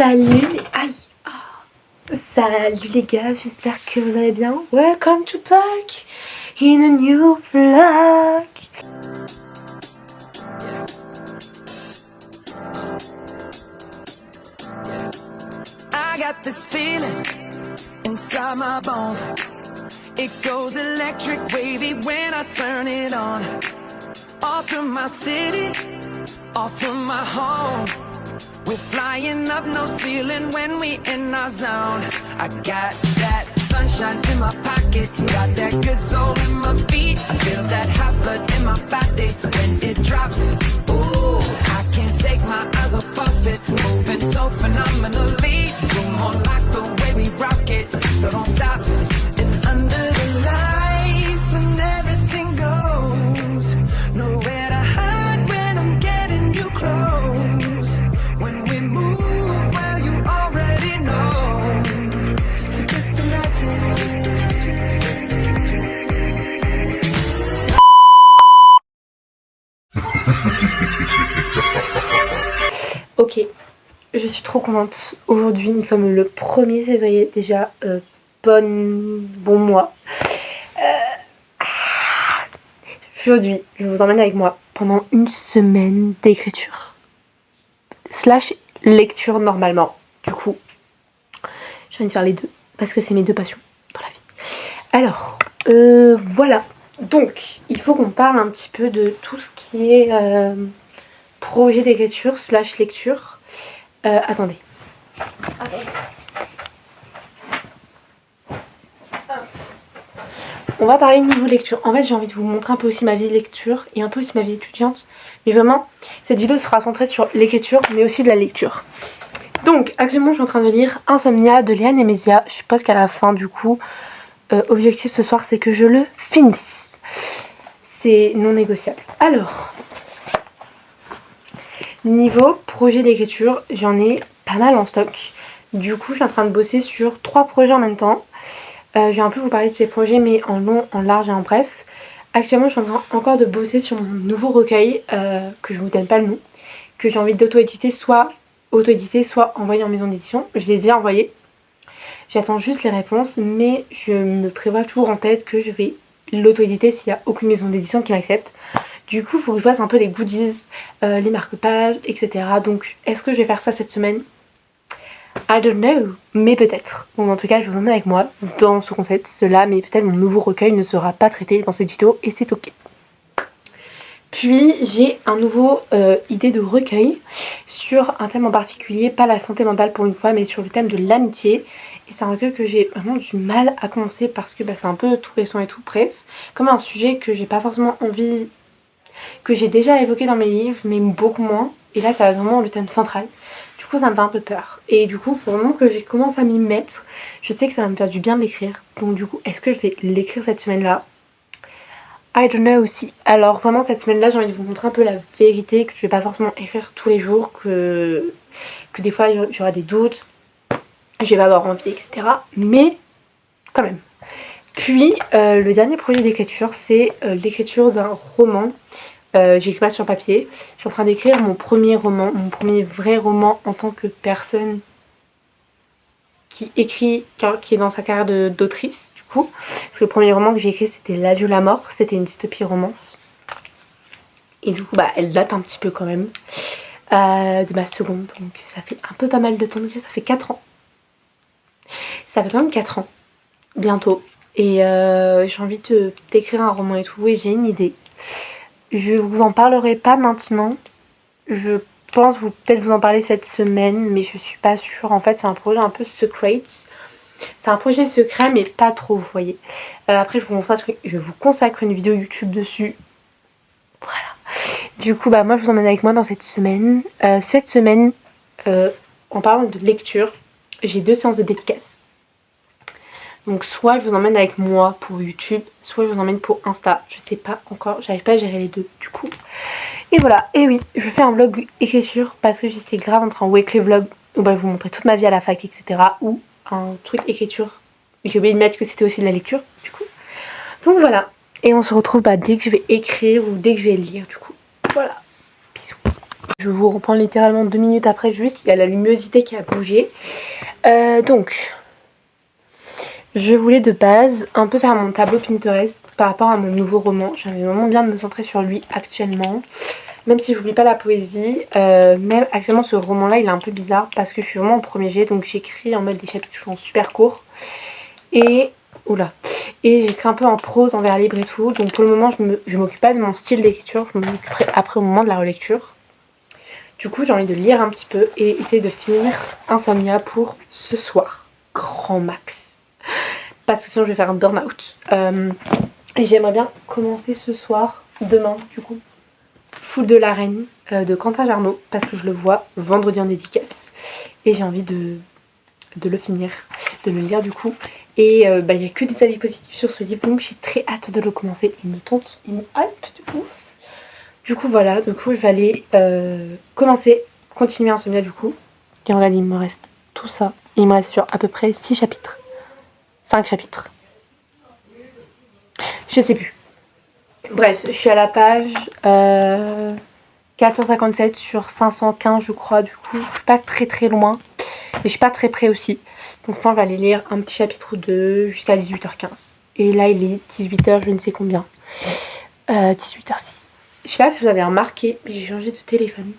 Salut les... Aïe. Salut les gars, j'espère que vous allez bien. Welcome to back in a new vlog. I got this feeling inside my bones. It goes electric wavy when I turn it on. Off from my city, off from my home. We're flying up, no ceiling when we in our zone. I got that sunshine in my pocket, got that good soul in my feet. I feel that hot blood in my body when it drops. Ooh, I can't take my eyes off of it, moving so phenomenally. You're more like the way we rock it, so don't stop. And under the lights when everything goes, nowhere to hide when I'm getting you close. When we move, well, you already know. So just imagine. Ok, je suis trop contente. Aujourd'hui, nous sommes le 1er février déjà. Bon mois. Aujourd'hui, je vous emmène avec moi pendant une semaine d'écriture. / lecture normalement. Du coup, j'ai envie de faire les deux. Parce que c'est mes deux passions dans la vie. Alors, voilà. Donc, il faut qu'on parle un petit peu de tout ce qui est projet d'écriture / lecture. Attendez. On va parler niveau lecture. En fait, j'ai envie de vous montrer un peu aussi ma vie de lecture et un peu aussi ma vie étudiante. Mais vraiment, cette vidéo sera centrée sur l'écriture, mais aussi de la lecture. Donc, actuellement, je suis en train de lire Insomnia de Léa Nemesia. Je pense qu'à la fin, du coup, objectif ce soir, c'est que je le finisse. C'est non négociable. Alors, niveau projet d'écriture, j'en ai pas mal en stock. Du coup, je suis en train de bosser sur 3 projets en même temps. Je vais un peu vous parler de ces projets, mais en long, en large et en bref. Actuellement, je suis en train encore de bosser sur mon nouveau recueil, que je ne vous donne pas le nom, que j'ai envie d'auto-éditer, soit envoyer en maison d'édition. Je l'ai déjà envoyé. J'attends juste les réponses, mais je me prévois toujours en tête que je vais l'auto-éditer s'il n'y a aucune maison d'édition qui m'accepte. Du coup, il faut que je fasse un peu les goodies, les marque-pages, etc. Donc, est-ce que je vais faire ça cette semaine ? I don't know, mais peut-être. Bon, en tout cas, je vous emmène avec moi dans ce concept-là, mais peut-être mon nouveau recueil ne sera pas traité dans cette vidéo et c'est ok. Puis, j'ai un nouveau idée de recueil sur un thème en particulier, pas la santé mentale pour une fois, mais sur le thème de l'amitié. Et c'est un recueil que j'ai vraiment du mal à commencer parce que c'est un peu tout récent et tout, bref. Comme un sujet que j'ai pas forcément envie, que j'ai déjà évoqué dans mes livres, mais beaucoup moins. Et là, ça va vraiment le thème central. Du coup, ça me fait un peu peur. Et du coup, il faut vraiment que je commence à m'y mettre. Je sais que ça va me faire du bien de l'écrire. Donc du coup, est-ce que je vais l'écrire cette semaine-là ? I don't know aussi. Alors vraiment, cette semaine-là, j'ai envie de vous montrer un peu la vérité, que je vais pas forcément écrire tous les jours, que des fois, j'aurai des doutes, je vais pas avoir envie, etc. Mais quand même. Puis, le dernier projet d'écriture, c'est l'écriture d'un roman. J'écris pas sur papier. Je suis en train d'écrire mon premier roman, mon premier vrai roman en tant que personne qui écrit, qui est dans sa carrière d'autrice, du coup. Parce que le premier roman que j'ai écrit, c'était L'adieu la mort, c'était une dystopie romance. Et du coup, elle date un petit peu quand même de ma seconde, donc ça fait un peu pas mal de temps, déjà, ça fait 4 ans. Ça fait quand même 4 ans, bientôt. Et j'ai envie d'écrire un roman et tout, et j'ai une idée. Je vous en parlerai pas maintenant. Je pense peut-être vous en parler cette semaine, mais je suis pas sûre. En fait, c'est un projet un peu secret. C'est un projet secret, mais pas trop, vous voyez. Après, je vais vous consacrer une vidéo YouTube dessus. Voilà. Du coup, moi, je vous emmène avec moi dans cette semaine. Cette semaine, en parlant de lecture, j'ai 2 séances de dédicace. Donc soit je vous emmène avec moi pour YouTube, soit je vous emmène pour Insta. Je sais pas encore, j'arrive pas à gérer les deux du coup. Et voilà, et oui, je fais un vlog écriture parce que j'étais grave entre un weekly vlog où je vous montrer toute ma vie à la fac, etc. Ou un truc écriture. J'ai oublié de mettre que c'était aussi de la lecture du coup. Donc voilà, et on se retrouve dès que je vais écrire ou dès que je vais lire du coup. Voilà, bisous. Je vous reprends littéralement 2 minutes après, juste il y a la luminosité qui a bougé. Donc, je voulais de base un peu faire mon tableau Pinterest par rapport à mon nouveau roman. J'avais vraiment bien de me centrer sur lui actuellement. Même si je n'oublie pas la poésie, même actuellement ce roman-là il est un peu bizarre parce que je suis vraiment en premier jet, donc j'écris en mode des chapitres qui sont super courts. Et j'écris un peu en prose, en vers libre et tout. Donc pour le moment je m'occupe pas de mon style d'écriture, je m'occuperai après au moment de la relecture. Du coup j'ai envie de lire un petit peu et essayer de finir Insomnia pour ce soir, grand max. Parce que sinon je vais faire un burn-out. Et j'aimerais bien commencer ce soir, demain du coup, Foule de la Reine de Quentin Jarnot, parce que je le vois vendredi en dédicace. Et j'ai envie de le finir, de le lire du coup. Et il n'y a que des avis positifs sur ce livre, donc j'ai très hâte de le commencer. Il me tente, il me hype du coup. Du coup voilà, du coup je vais aller continuer Insomnia du coup. Et regarde, il me reste tout ça. Il me reste sur à peu près 6 chapitres. 5 chapitres. Je sais plus. Bref, je suis à la page 457 sur 515 je crois. Du coup, je suis pas très loin. Mais je suis pas très près aussi. Donc je pense que je vais aller lire un petit chapitre ou deux jusqu'à 18h15. Et là il est 18h je ne sais combien. 18h06. Je sais pas si vous avez remarqué, mais j'ai changé de téléphone.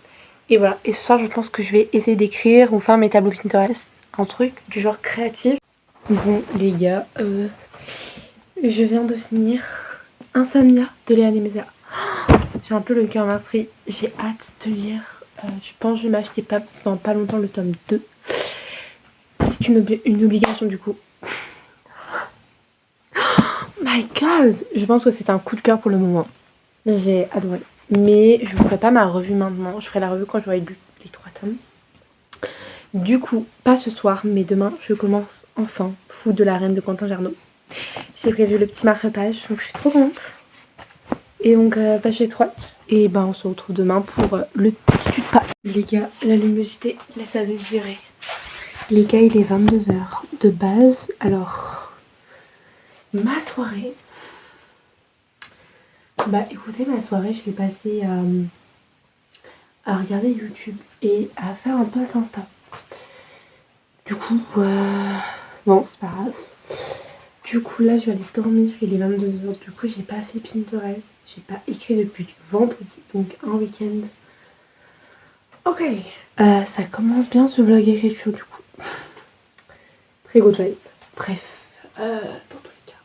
Et voilà. Et ce soir je pense que je vais essayer d'écrire ou faire mes tableaux Pinterest. Un truc du genre créatif. Bon les gars, je viens de finir Insomnia de Léa Nemezia. J'ai un peu le cœur meurtri. J'ai hâte de lire. Je pense que je vais m'acheter dans pas longtemps le tome 2. C'est une obligation du coup. My god, je pense que c'est un coup de cœur pour le moment. J'ai adoré. Mais je ne ferai pas ma revue maintenant. Je ferai la revue quand j'aurai lu les 3 tomes. Du coup, pas ce soir, mais demain, je commence enfin Foule de la Reine de Quentin Jarnot. J'ai prévu le petit marque-page, donc je suis trop contente. Et donc, page étroite. Et ben, on se retrouve demain pour le petit tuto. Les gars, la luminosité laisse à désirer. Les gars, il est 22h de base. Alors, ma soirée. Bah écoutez, ma soirée, je l'ai passée à regarder YouTube et à faire un post Insta. Du coup, bon, c'est pas grave. Du coup, là, je vais aller dormir. Il est 22h. Du coup, j'ai pas fait Pinterest. J'ai pas écrit depuis vendredi. Donc, un week-end. Ok. Ça commence bien ce vlog écriture, du coup. Très good vibe. Bref, dans tous les cas,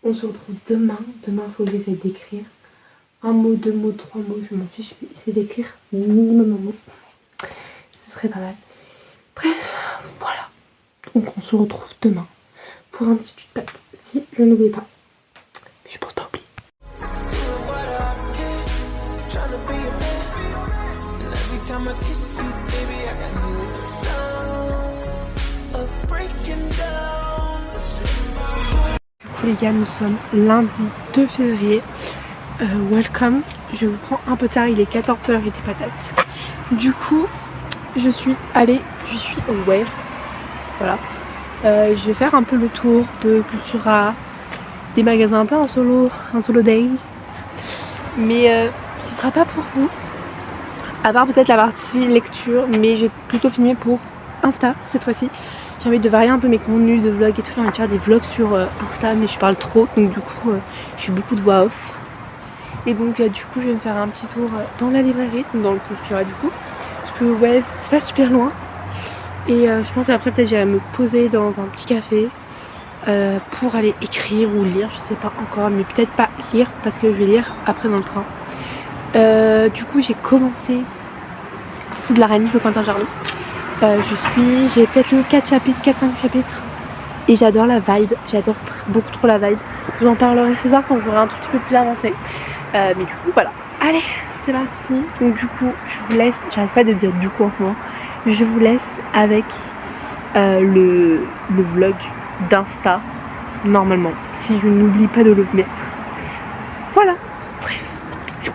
on se retrouve demain. Demain, il faut que j'essaie d'écrire. 1 mot, 2 mots, 3 mots, je m'en fiche. Je vais essayer d'écrire minimum un mot. Ce serait pas mal. Bref, voilà. Donc, on se retrouve demain pour un petit tuto si je n'oublie pas. Mais je pense pas oublier. Du coup les gars, nous sommes lundi 2 février. Welcome. Je vous prends un peu tard, il est 14h et des patates. Du coup, je suis au Wales. Voilà. Je vais faire un peu le tour de Cultura, des magasins un peu en solo date. Mais ce sera pas pour vous. À part peut-être la partie lecture, mais j'ai plutôt filmé pour Insta cette fois-ci. J'ai envie de varier un peu mes contenus de vlog et tout. J'ai envie de faire des vlogs sur Insta, mais je parle trop. Donc du coup, je fais beaucoup de voix off. Et donc du coup, je vais me faire un petit tour dans la librairie, dans le Cultura du coup. Parce que ouais, c'est pas super loin. Et je pense qu'après peut-être j'irai me poser dans un petit café pour aller écrire ou lire, je sais pas encore, mais peut-être pas lire parce que je vais lire après dans le train. Du coup j'ai commencé Foule de la Reine de Quentin Jarnot. J'ai peut-être lu 4-5 chapitres et j'adore la vibe, j'adore beaucoup trop la vibe. Je vous en parlerai ce soir quand j'aurai un tout petit peu plus avancé. Mais du coup voilà, allez c'est parti. Donc du coup je vous laisse, j'arrête pas de dire du coup en ce moment. Je vous laisse avec le vlog d'Insta, normalement, si je n'oublie pas de le mettre. Voilà, bref, bisous.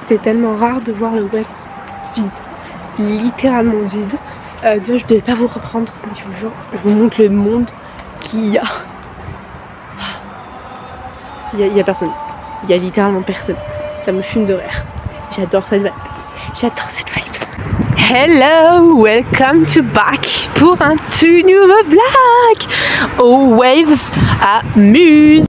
C'est tellement rare de voir le web vide, littéralement vide. Déjà, je devais pas vous reprendre, mais je vous jure, je vous montre le monde qu'il y a. Il y a personne, il y a littéralement personne. Ça me fume de rire. J'adore cette vibe. J'adore cette vibe. Hello, welcome to back pour un tout nouveau vlog. Oh Waves amuse.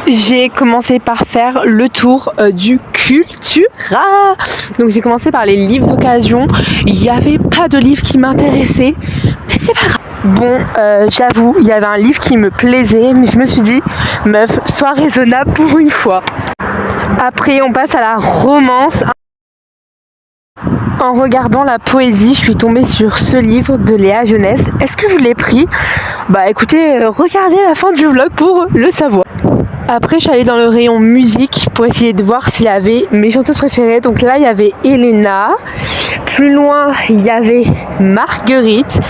J'ai commencé par faire le tour du Cultura. Donc j'ai commencé par les livres d'occasion. Il n'y avait pas de livre qui m'intéressait, mais c'est pas grave. Bon, j'avoue, il y avait un livre qui me plaisait, mais je me suis dit, meuf, sois raisonnable pour une fois. Après, on passe à la romance. En regardant la poésie, je suis tombée sur ce livre de Léa Jeunesse. Est-ce que je l'ai pris? Bah écoutez, regardez la fin du vlog pour le savoir. Après, je suis allée dans le rayon musique pour essayer de voir s'il y avait mes chanteuses préférées. Donc là, il y avait Elena. Plus loin, il y avait Marguerite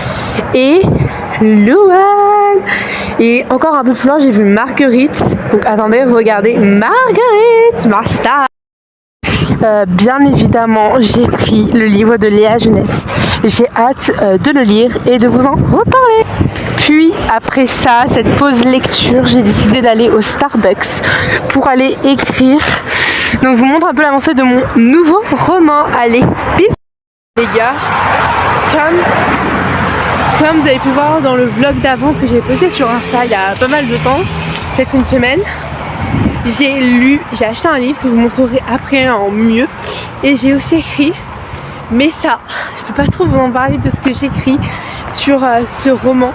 et Louane. Et encore un peu plus loin, j'ai vu Marguerite. Donc attendez, regardez Marguerite, ma star. Bien évidemment, j'ai pris le livre de Léa Jeunesse. J'ai hâte de le lire et de vous en reparler. Puis après ça, cette pause lecture, j'ai décidé d'aller au Starbucks pour aller écrire. Donc je vous montre un peu l'avancée de mon nouveau roman. Allez, peace les gars. Comme vous avez pu voir dans le vlog d'avant que j'ai posté sur Insta il y a pas mal de temps, peut-être une semaine, j'ai acheté un livre que je vous montrerai après en mieux, et j'ai aussi écrit, mais ça, je peux pas trop vous en parler de ce que j'écris sur ce roman.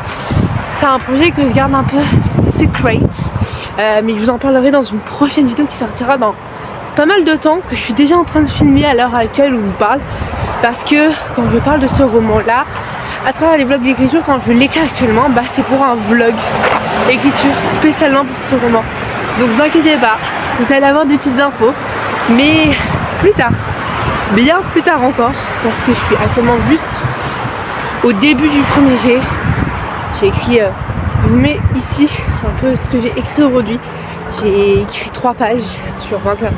C'est un projet que je garde un peu secret, mais je vous en parlerai dans une prochaine vidéo qui sortira dans pas mal de temps, que je suis déjà en train de filmer à l'heure à laquelle je vous parle, parce que quand je parle de ce roman là, à travers les vlogs d'écriture, quand je l'écris actuellement, bah c'est pour un vlog écriture spécialement pour ce roman. Donc vous inquiétez pas, vous allez avoir des petites infos, mais plus tard, bien plus tard encore, parce que je suis actuellement juste au début du premier jet. J'ai écrit, je vous mets ici un peu ce que j'ai écrit aujourd'hui. J'ai écrit 3 pages sur 21.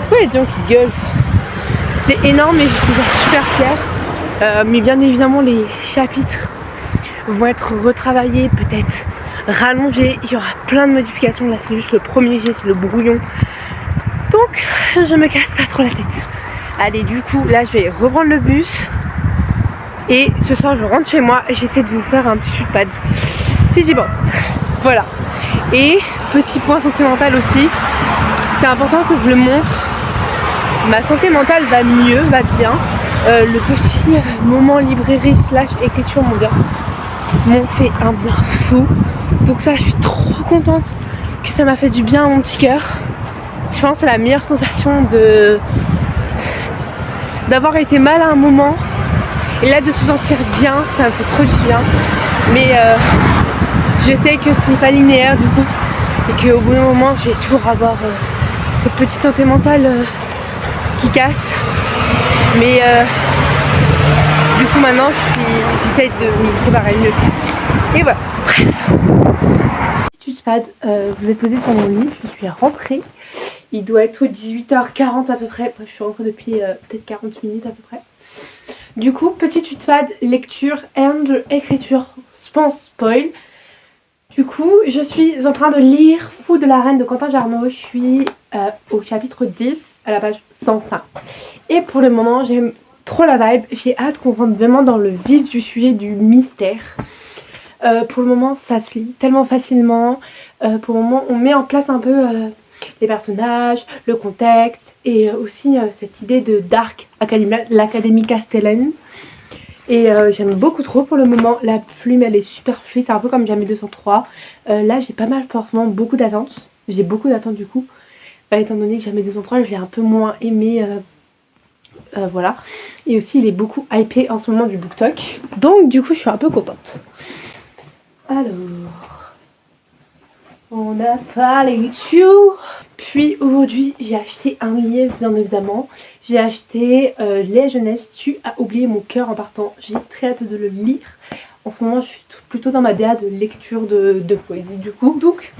Pourquoi les gens qui gueulent? C'est énorme et je suis déjà super fière. Mais bien évidemment les chapitres vont être retravaillés, peut-être rallongés. Il y aura plein de modifications. Là c'est juste le premier jet, c'est le brouillon. Donc je me casse pas trop la tête. Allez, du coup là je vais reprendre le bus. Et ce soir je rentre chez moi et j'essaie de vous faire un petit shootpad si j'y pense. Voilà. Et petit point santé mentale aussi, c'est important que je le montre. Ma santé mentale va mieux, va bien. Le petit moment librairie / écriture, mon gars, m'ont fait un bien fou. Donc ça, je suis trop contente que ça m'a fait du bien à mon petit cœur. Je pense que c'est la meilleure sensation d'avoir été mal à un moment. Et là de se sentir bien, ça me fait trop du bien. Mais je sais que c'est pas linéaire du coup. Et qu'au bout d'un moment, je vais toujours avoir cette petite santé mentale qui casse. Mais du coup maintenant j'essaie de m'y préparer mieux. Et voilà, bref. Petit pad, vous êtes posé sur mon lit, je suis rentrée. Il doit être 18h40 à peu près. Bref, je suis rentrée depuis peut-être 40 minutes à peu près. Du coup, petit tutpad, lecture and écriture sans spoil. Du coup, je suis en train de lire Fou de la Reine de Quentin Jarnot. Je suis au chapitre 10, à la page 105. Et pour le moment, j'aime trop la vibe. J'ai hâte qu'on rentre vraiment dans le vif du sujet du mystère. Pour le moment, ça se lit tellement facilement. Pour le moment, on met en place un peu les personnages, le contexte. Et aussi cette idée de Dark, l'Académie Castellane. Et j'aime beaucoup trop pour le moment. La plume elle est super fluide, c'est un peu comme Jamais 203. Là j'ai pas mal forcément beaucoup d'attentes. J'ai beaucoup d'attentes du coup. Étant donné que Jamais 203 je l'ai un peu moins aimé. Voilà. Et aussi il est beaucoup hypé en ce moment du BookTok. Donc du coup je suis un peu contente. Alors... on a pas les lectures. Puis aujourd'hui j'ai acheté un livre bien évidemment. J'ai acheté Léa Jeunesse, Tu as oublié mon cœur en partant. J'ai très hâte de le lire. En ce moment je suis plutôt dans ma DA de lecture de poésie du coup. Donc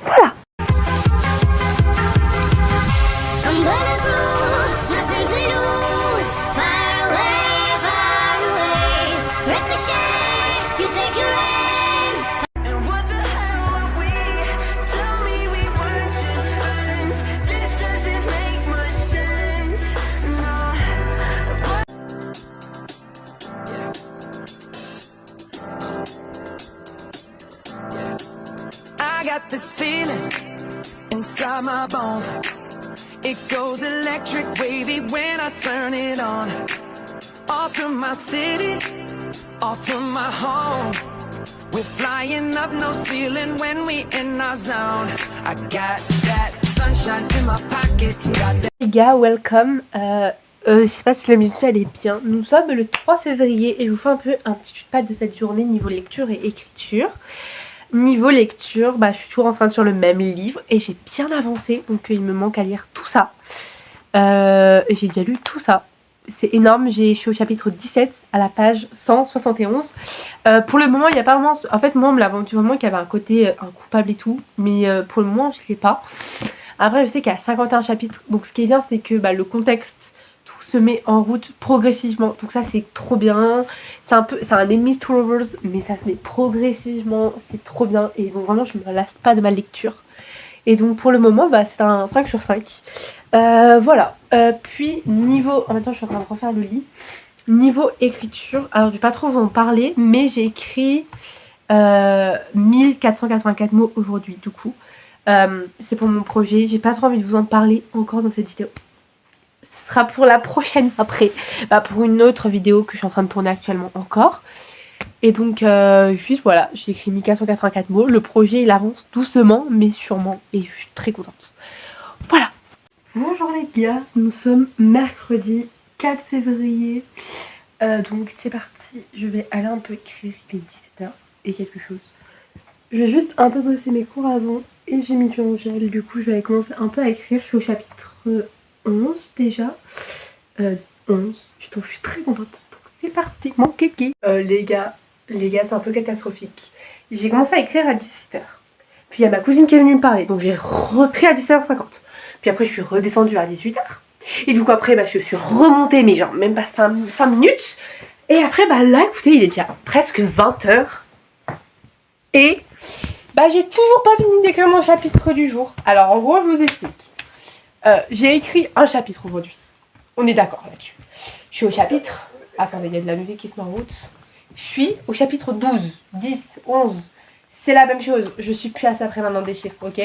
voilà. Ricochet, you take got this feeling inside my bones. It goes electric wavy when I turn it on. Off from my city, off from my home. We're flying up no ceiling when we in our zone. I got that sunshine in my pocket. Got that. Les gars, welcome. Je sais pas si la musique elle est bien. Nous sommes le 3 février et je vous fais un peu un petit feedback de cette journée niveau lecture et écriture. Niveau lecture, je suis toujours en train sur le même livre et j'ai bien avancé, donc il me manque à lire tout ça. J'ai déjà lu tout ça. C'est énorme, je suis au chapitre 17 à la page 171. Pour le moment, il n'y a pas vraiment... En fait, moi, on me l'a vendu vraiment qu'il y avait un côté coupable et tout, mais pour le moment, je ne sais pas. Après, je sais qu'il y a 51 chapitres, donc ce qui est bien, c'est que le contexte, tout se met en route progressivement. Donc ça, c'est trop bien. C'est un enemies to lovers, mais ça se met progressivement, c'est trop bien. Et donc vraiment, je ne me lasse pas de ma lecture. Et donc pour le moment, c'est un 5 sur 5. Voilà. Puis niveau... En même temps, je suis en train de refaire le lit. Niveau écriture, alors je vais pas trop vous en parler, mais j'ai écrit 1484 mots aujourd'hui, du coup. C'est pour mon projet, j'ai pas trop envie de vous en parler encore dans cette vidéo. Ce sera pour la prochaine après, pour une autre vidéo que je suis en train de tourner actuellement encore. Et donc juste voilà, j'ai écrit 1484 mots. Le projet il avance doucement mais sûrement et je suis très contente. Voilà. Bonjour les gars, nous sommes mercredi 4 février. Donc c'est parti, je vais aller un peu écrire, il est 17h et quelque chose. Je vais juste un peu bosser mes cours avant et j'ai mis du gel, du coup je vais commencer un peu à écrire. Je suis au chapitre 11 déjà. 11, je suis très contente. Donc c'est parti, mon kéké. Les gars, c'est un peu catastrophique. J'ai commencé à écrire à 17h. Puis il y a ma cousine qui est venue me parler, donc j'ai repris à 17h50. Puis après je suis redescendue à 18h. Et du coup après je suis remontée, mais genre même pas 5 minutes. Et après là écoutez, il est déjà presque 20h. Et j'ai toujours pas fini d'écrire mon chapitre du jour. Alors en gros je vous explique. J'ai écrit un chapitre aujourd'hui. On est d'accord là-dessus. Je suis au chapitre... Attendez, il y a de la musique qui se met en route. Je suis au chapitre 12, 10, 11. C'est la même chose. Je suis plus à ça près maintenant des chiffres, ok?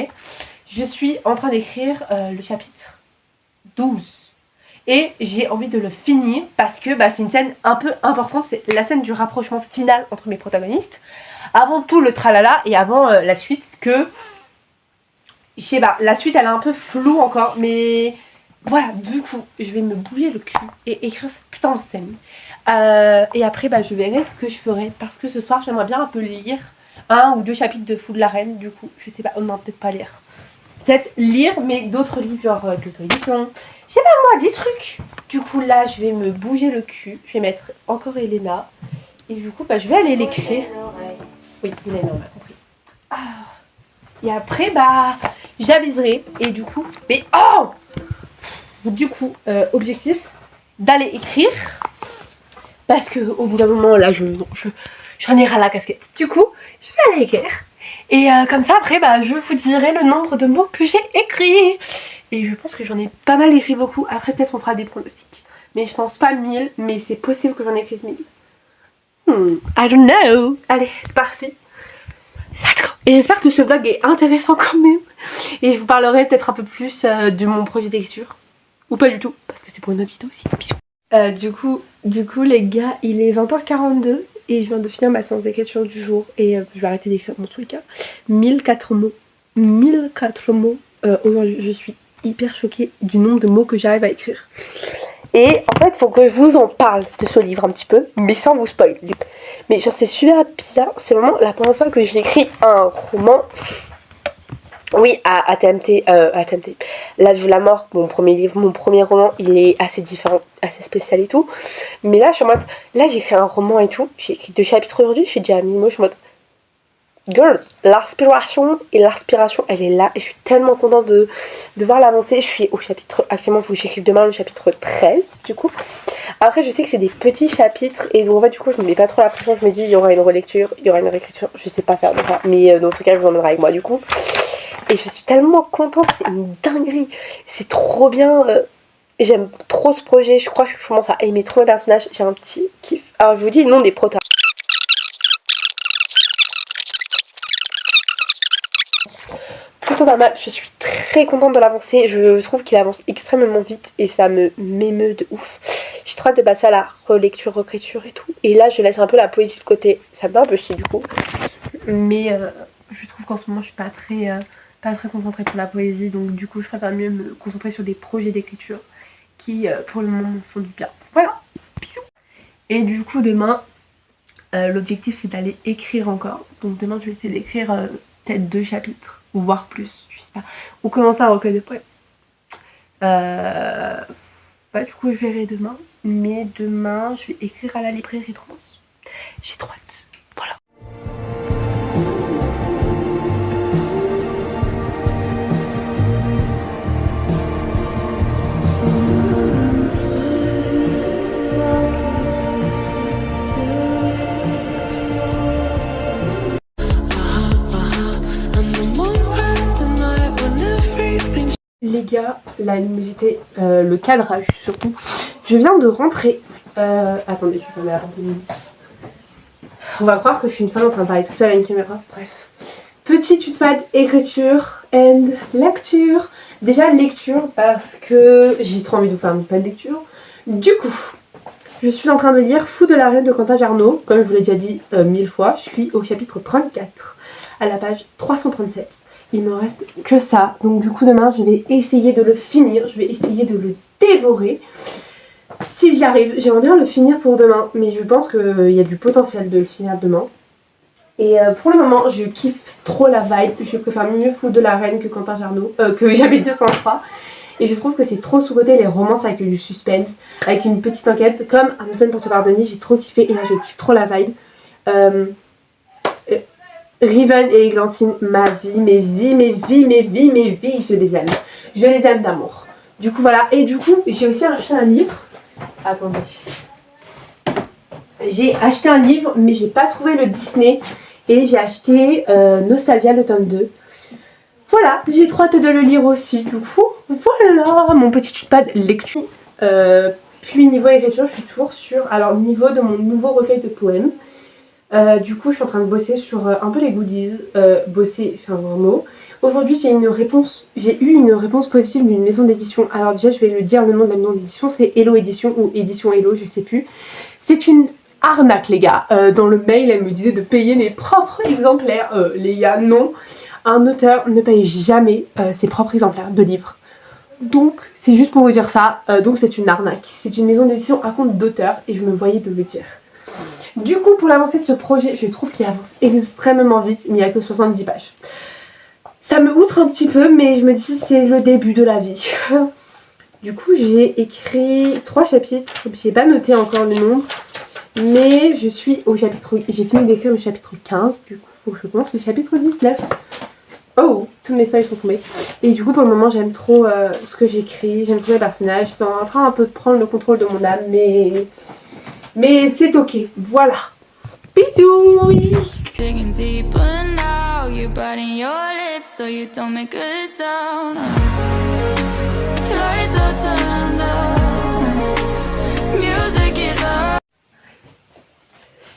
Je suis en train d'écrire le chapitre 12. Et j'ai envie de le finir parce que c'est une scène un peu importante. C'est la scène du rapprochement final entre mes protagonistes. Avant tout le tralala et avant la suite que... Je sais pas, la suite elle est un peu floue encore, mais... Voilà, du coup, je vais me bouger le cul et écrire cette putain de scène. Et après, je verrai ce que je ferai. Parce que ce soir, j'aimerais bien un peu lire 1 ou 2 chapitres de Fou de la Reine. Du coup, je sais pas, non, peut-être pas lire. Peut-être lire, mais d'autres livres, genre de l'auto-édition. Je sais pas moi, des trucs. Du coup, là, je vais me bouger le cul. Je vais mettre encore Elena. Et du coup, je vais aller l'écrire. Oui, Elena, on a compris. Et après, j'aviserai. Et du coup, mais oh! Du coup, objectif d'aller écrire parce que au bout d'un moment là j'en ai ras la casquette. Du coup, je vais aller écrire et comme ça après je vous dirai le nombre de mots que j'ai écrits et je pense que j'en ai pas mal écrit beaucoup. Après peut-être on fera des pronostics, mais je pense pas 1000, mais c'est possible que j'en ai écrit 1000. I don't know. Allez, c'est parti. Let's go. Et j'espère que ce vlog est intéressant quand même et je vous parlerai peut-être un peu plus de mon projet d'écriture. Ou pas du tout, parce que c'est pour une autre vidéo aussi. Bisous. Du coup les gars, il est 20h42 et je viens de finir ma séance d'écriture du jour. Et je vais arrêter d'écrire dans tous les cas. 1004 mots. 1004 mots. Aujourd'hui, je suis hyper choquée du nombre de mots que j'arrive à écrire. Et en fait, il faut que je vous en parle de ce livre un petit peu, mais sans vous spoiler. Mais genre, c'est super bizarre. C'est vraiment la première fois que j'écris un roman. Oui, à TMT, La Vie ou la Mort, mon premier livre, mon premier roman, il est assez différent, assez spécial et tout. Mais là, je suis en mode, là j'ai écrit un roman et tout, j'ai écrit 2 chapitres aujourd'hui, je suis déjà à mi-mot, je suis en mode, girls, l'inspiration, elle est là, et je suis tellement contente de voir l'avancée. Je suis au chapitre, actuellement, il faut que j'écrive demain le chapitre 13, du coup. Après, je sais que c'est des petits chapitres, et donc en fait, du coup, je me mets pas trop la pression, je me dis, il y aura une relecture, il y aura une réécriture, je sais pas faire de ça, mais dans tout cas, je vous emmènerai avec moi, du coup. Et je suis tellement contente, c'est une dinguerie, c'est trop bien, j'aime trop ce projet, je crois que je commence à aimer trop le personnage, j'ai un petit kiff. Alors je vous dis le nom des protas. Plutôt pas mal, je suis très contente de l'avancer, je trouve qu'il avance extrêmement vite et ça m'émeut de ouf. J'ai trop hâte de passer à la relecture, réécriture et tout. Et là je laisse un peu la poésie de côté, ça me fait un peu chier du coup. Mais je trouve qu'en ce moment je suis pas très concentrée sur la poésie, donc du coup je préfère mieux me concentrer sur des projets d'écriture qui pour le moment me font du bien. Voilà, bisous. Et du coup demain, l'objectif c'est d'aller écrire encore. Donc demain je vais essayer d'écrire peut-être 2 chapitres, ou voire plus, je sais pas. Ou commencer un recueil de poèmes. Bah, du coup je verrai demain. Mais demain je vais écrire à la librairie trans. J'ai trop hâte. Voilà. Les gars, la luminosité, le cadrage surtout. Je viens de rentrer. Attendez, je vais faire la minutes. On va croire que je suis une femme en train de parler toute seule à une caméra. Bref. Petit tutoiement écriture and lecture. Déjà lecture parce que j'ai trop envie de vous faire une pleine lecture. Du coup, je suis en train de lire Fou de la Reine de Quentin Jarnot. Comme je vous l'ai déjà dit 1000 fois, je suis au chapitre 34, à la page 337. Il me reste que ça. Donc du coup demain je vais essayer de le finir. Je vais essayer de le dévorer. Si j'y arrive, j'aimerais bien le finir pour demain. Mais je pense qu'il y a du potentiel de le finir demain. Et pour le moment je kiffe trop la vibe. Je préfère mieux Fou de la Reine que Quentin Jarnot. Que Jamais 203. Et je trouve que c'est trop sous-côté les romances avec du suspense. Avec une petite enquête. Comme Un automne pour te pardonner. J'ai trop kiffé. Et là je kiffe trop la vibe. Riven et Églantine, ma vie, mes vies, je les aime. Je les aime d'amour. Du coup, voilà. Et du coup, j'ai aussi acheté un livre. Attendez. J'ai acheté un livre, mais j'ai pas trouvé le Disney. Et j'ai acheté Nostalgia, le tome 2. Voilà, j'ai trop hâte de le lire aussi. Du coup, voilà mon petit pad lecture. Puis niveau écriture, je suis toujours sur... Alors, niveau de mon nouveau recueil de poèmes. Du coup je suis en train de bosser sur un peu les goodies. Bosser c'est un grand mot. Aujourd'hui j'ai eu une réponse positive d'une maison d'édition. Alors déjà je vais le dire, le nom de la maison d'édition c'est Hello Édition ou Édition Hello, je sais plus. C'est une arnaque les gars. Dans le mail elle me disait de payer mes propres exemplaires. Les gars non, un auteur ne paye jamais ses propres exemplaires de livres. Donc c'est juste pour vous dire ça. Donc c'est une arnaque. C'est une maison d'édition à compte d'auteur et je me voyais de le dire. Du coup, pour l'avancée de ce projet, je trouve qu'il avance extrêmement vite, mais il n'y a que 70 pages. Ça me outre un petit peu, mais je me dis c'est le début de la vie. Du coup, j'ai écrit 3 chapitres. J'ai pas noté encore le nombre, mais je suis au chapitre... J'ai fini d'écrire le chapitre 15, du coup, il faut que je commence le chapitre 19. Oh, toutes mes feuilles sont tombées. Et du coup, pour le moment, j'aime trop ce que j'écris. J'aime trop les personnages. Ils sont en train un peu de prendre le contrôle de mon âme, mais c'est ok, voilà. Bisous. Digging deeper now, you biting your lips so you don't make a sound. Lights are turned on. Music is on.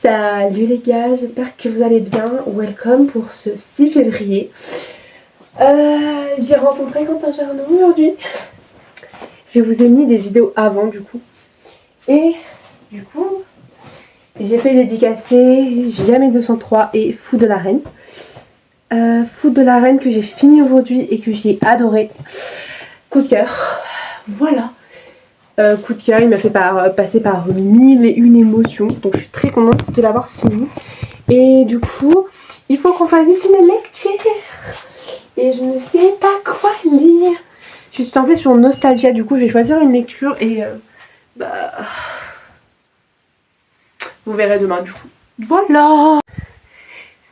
Salut les gars, j'espère que vous allez bien. Welcome pour ce 6 février. J'ai rencontré Quentin Jarnot aujourd'hui. Je vous ai mis des vidéos avant du coup. Et du coup, j'ai fait dédicacer Jamais 203 et Fou de la Reine. Fou de la Reine que j'ai fini aujourd'hui et que j'ai adoré. Coup de cœur. Voilà. Coup de cœur, il m'a fait passer par 1001 émotions. Donc je suis très contente de l'avoir fini. Et du coup, il faut qu'on fasse une lecture. Et je ne sais pas quoi lire. Je suis tentée sur Nostalgia. Du coup, je vais choisir une lecture et... vous verrez demain du coup. Voilà.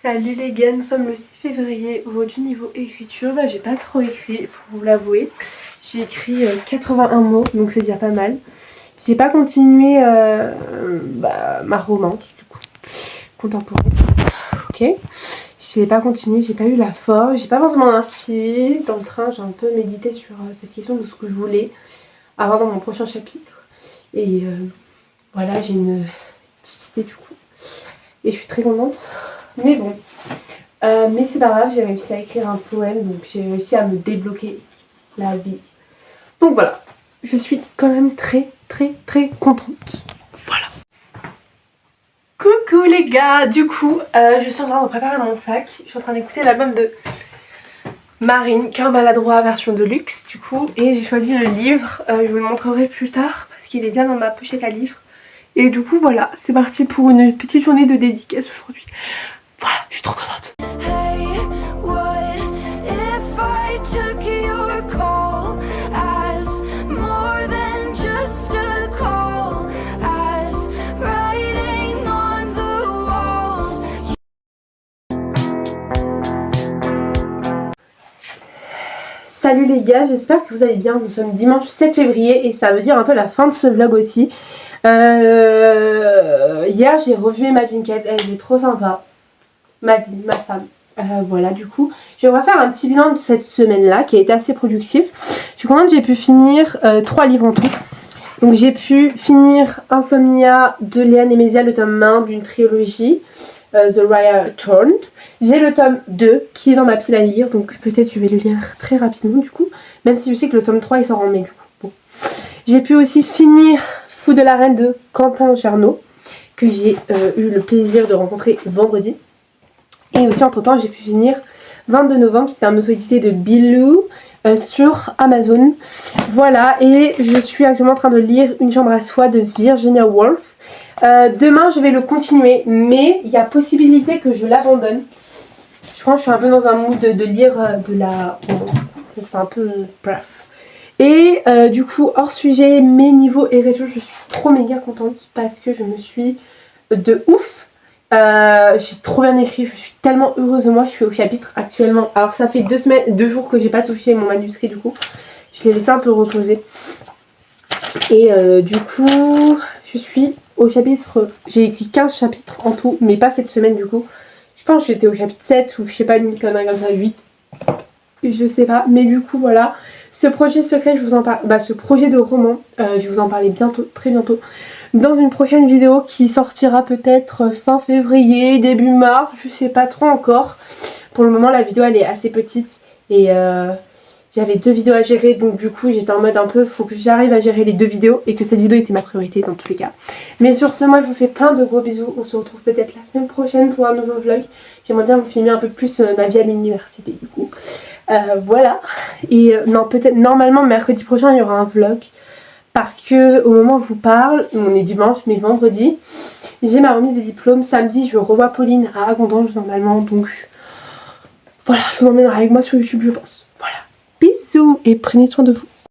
Salut les gars, nous sommes le 6 février. Aujourd'hui niveau écriture, j'ai pas trop écrit pour vous l'avouer. J'ai écrit 81 mots, donc c'est déjà pas mal. J'ai pas continué ma romance du coup, contemporaine. Ok. J'ai pas continué, j'ai pas eu la force, j'ai pas forcément inspiré. Dans le train, j'ai un peu médité sur cette question de ce que je voulais avoir dans mon prochain chapitre. Et voilà, j'ai une... du coup et je suis très contente, mais bon Mais c'est pas grave, j'ai réussi à écrire un poème, donc j'ai réussi à me débloquer la vie. Donc voilà, je suis quand même très contente. Voilà. Coucou les gars, du coup, je suis en train de préparer mon sac. Je suis en train d'écouter l'album de Marine, Cœur maladroit version de luxe, du coup. Et j'ai choisi le livre, je vous le montrerai plus tard, parce qu'il est bien dans ma pochette à livres. Et du coup, voilà, c'est parti pour une petite journée de dédicace aujourd'hui. Voilà, je suis trop contente. Salut les gars, j'espère que vous allez bien. Nous sommes dimanche 7 février et ça veut dire un peu la fin de ce vlog aussi. Hier j'ai revu Emma Jinkett, elle est trop sympa. Ma femme. Voilà, du coup, je vais refaire un petit bilan de cette semaine-là qui a été assez productif. Je suis contente, j'ai pu finir 3 livres en tout. Donc j'ai pu finir Insomnia de Léa Nemesia, le tome 1 d'une trilogie, The Raya Turned. J'ai le tome 2 qui est dans ma pile à lire, donc peut-être je vais le lire très rapidement du coup. Même si je sais que le tome 3 il sort en mai du coup. Bon. J'ai pu aussi finir Fou de la Reine de Quentin Chernaud, que j'ai eu le plaisir de rencontrer vendredi. Et aussi entre temps j'ai pu finir 22 novembre, c'était un auto-édité de Bilou sur Amazon. Voilà, et je suis actuellement en train de lire Une chambre à soi de Virginia Woolf. Demain je vais le continuer, mais il y a possibilité que je l'abandonne. Je pense que je suis un peu dans un mood de lire de la... Donc c'est un peu... bref. Et du coup, hors sujet, mes niveaux et réseaux, je suis trop méga contente parce que je me suis de ouf. J'ai trop bien écrit, je suis tellement heureuse de moi. Je suis au chapitre actuellement. Alors ça fait 2 jours que j'ai pas touché mon manuscrit du coup. Je l'ai laissé un peu reposer. Et du coup, je suis au chapitre... J'ai écrit 15 chapitres en tout, mais pas cette semaine du coup. Je pense que j'étais au chapitre 7 ou je sais pas, une connerie comme ça, 8. Je sais pas, mais du coup voilà. Ce projet secret, je vous en parle, ce projet de roman, je vais vous en parler bientôt, très bientôt, dans une prochaine vidéo qui sortira peut-être fin février, début mars, je sais pas trop encore. Pour le moment la vidéo elle est assez petite et j'avais 2 vidéos à gérer, donc du coup j'étais en mode un peu, faut que j'arrive à gérer les 2 vidéos et que cette vidéo était ma priorité dans tous les cas. Mais sur ce, moi je vous fais plein de gros bisous, on se retrouve peut-être la semaine prochaine pour un nouveau vlog. J'aimerais bien vous filmer un peu plus ma vie à l'université du coup. Voilà, et non, peut-être normalement mercredi prochain il y aura un vlog parce que au moment où je vous parle, on est dimanche mais vendredi j'ai ma remise des diplômes. Samedi je revois Pauline à Agondange normalement, donc voilà, je vous emmènerai avec moi sur YouTube je pense. Voilà, bisous et prenez soin de vous.